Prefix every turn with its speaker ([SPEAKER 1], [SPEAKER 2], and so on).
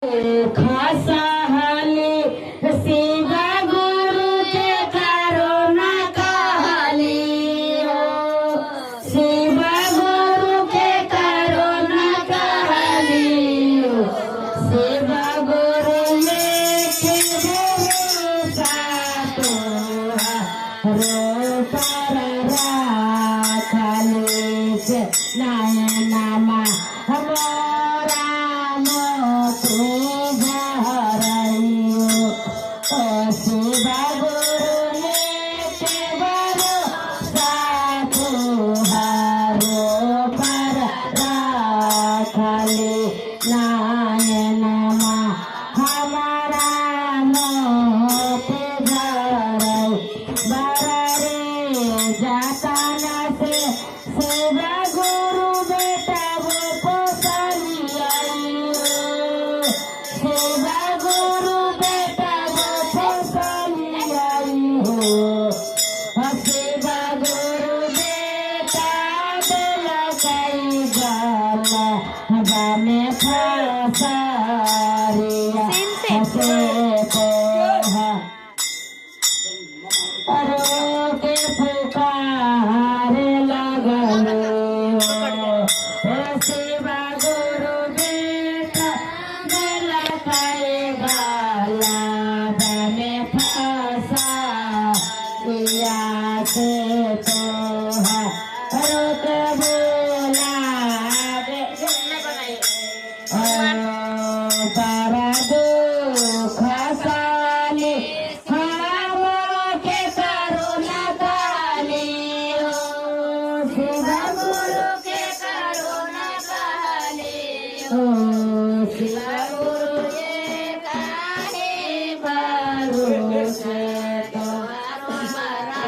[SPEAKER 1] खसहली शिव गुरु के करुणा कहली हो। शिव गुरु के करुणा कहली हो। शिव गुरु लेके भरोसा तोहरो पर राखली से नयनमा हमारा मोती भरइयो। ओ शिव गुरु लेके भरोसा तोहरो पर राखली नयनमा हमारा मोती भरइयो। बररे जातना से शिव गुरु बेटा वो पोसलियाई। शिव गुरु बेटा वो पोसलियाई हो। शिव गुरु बेटा दिलकई गल हवा में फसरिया से को के पुकार लगले हो। शिव गुरु बेटा दिलकई गल हवा में फसरिया से रोक बोला पर दुख साली हम के करुणा काली हो। शिव गुरु के करुणा काली हो। शिव गुरु ये काहे भरोसे तो हमारा